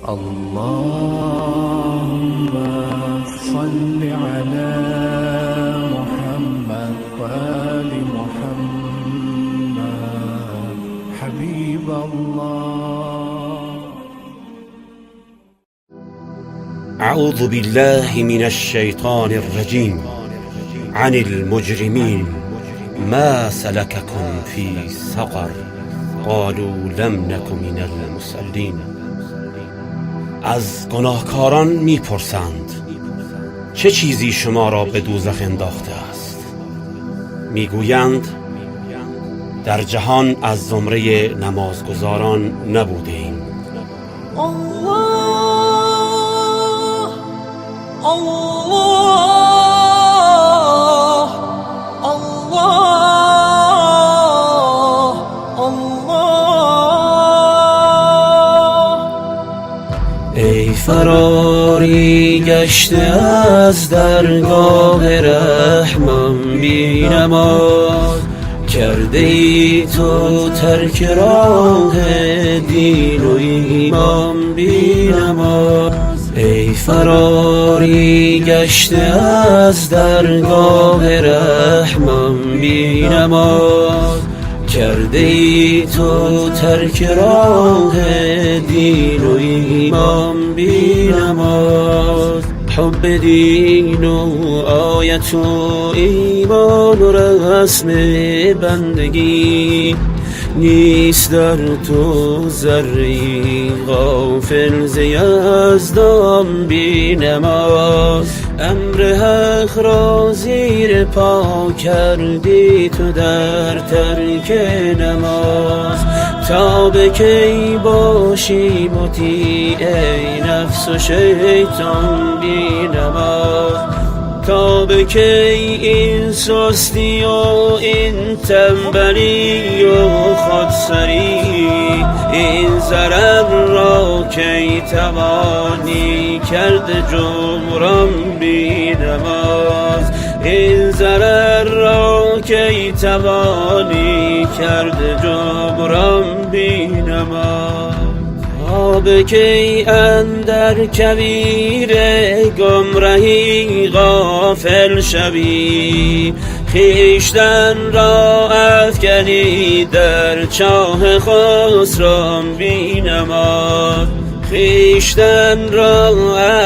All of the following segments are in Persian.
اللهم صل على محمد وآل محمد حبيب الله. أعوذ بالله من الشيطان الرجيم. عن المجرمين ما سلككم في سقر قالوا لم نك من المصلين. از گناهکاران میپرسند چه چیزی شما را به دوزخ انداخته است؟ میگویند در جهان از زمره نمازگزاران نبودیم. الله الله الله ای فراری گشته از درگاه رحمان بی نماز، کرده ای تو ترک راه دین و ایمان بی نماز. ای فراری گشته از درگاه رحمان بی نماز، کرده ای تو ترک راه دین و ایمان بی نماز. حب دین و آیت و ایمان و رسم بندگی، نیست در تو ذره‌ای غافل ز یزدان بی نماز. امر حق را زیر پا کردی تو در ترک نماز، تا به کی باشی مطیع ای نفس و شیطان بی نماز؟ تا به کی این سستی و این تنبلی و خودسری، این ضرر را کی توانی کرد جبران بی نماز؟ این ضرر را کی توانی کرد جبران بی نماز؟ به کی اندر کویر گمرهی غافل شوی، خویشتن را افکنی در چاه خسران بی نماز. خویشتن را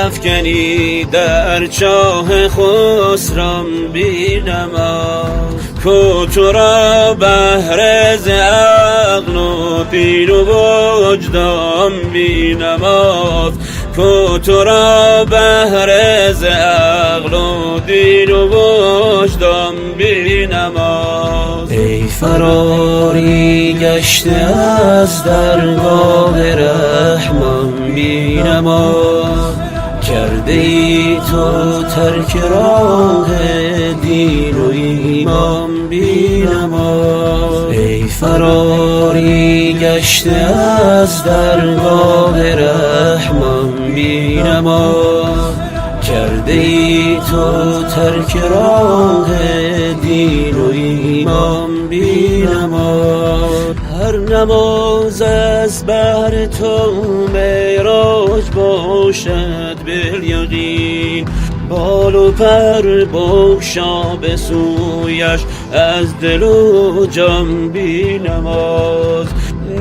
افکنی در چاه خسران بی نماز. کو تو را بهر ز عقل و دین و وجدان بی نماز، کو تو را بهر ز عقل و دین و وجدان بی نماز. ای فراری گشته از درگاه رحمان بی نماز، کرده ای تو ترک راه دین و ایمان بی نماز. ای فراری گشته از درگاه رحمان بی نماز، کرده ای تو ترک راه دین و ایمان بی نماز. هر نماز از بهر تو معراج باشد بالیقین، بال و پر بگشا به سویش از دل و جان بی نماز.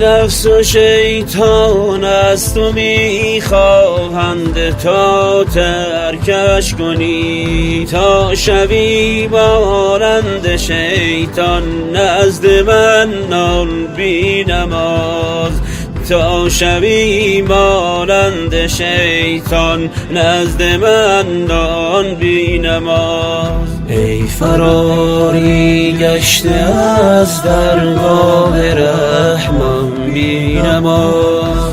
نفس و شیطان از تو میخواهند تا ترکش کنی، تا شوی مانند شیطان نزد منان بی نماز. تا شوی مانند شیطان نزد منان بی نماز. ای فراری گشته از درگاه رحمان بی نماز،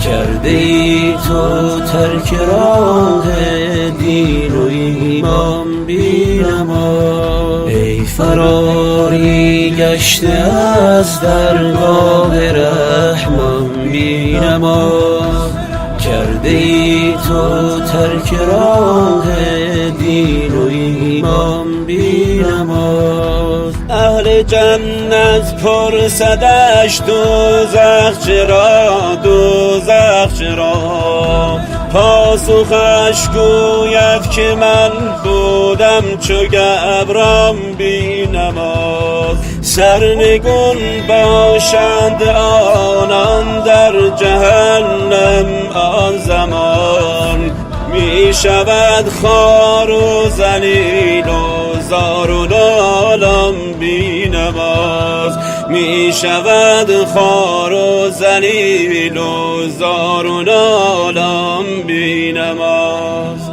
کرده ای تو ترک راه دین و ایمان بی نماز. ای فراری گشته از درگاه رحمان بی نماز، کرده ای تو ترک راه دین و ایمان بی نماز. اهل جنت پرسدش دوزخ چرا پاسخش گوید که من بودم چو گبرم بی نماز. سرنگون باشند آنان در جهنم آن زمان، می شود خوار و ذلیل و زار و نالم بی نماز. می شود خوار و ذلیل و زار و نالم بی نماز.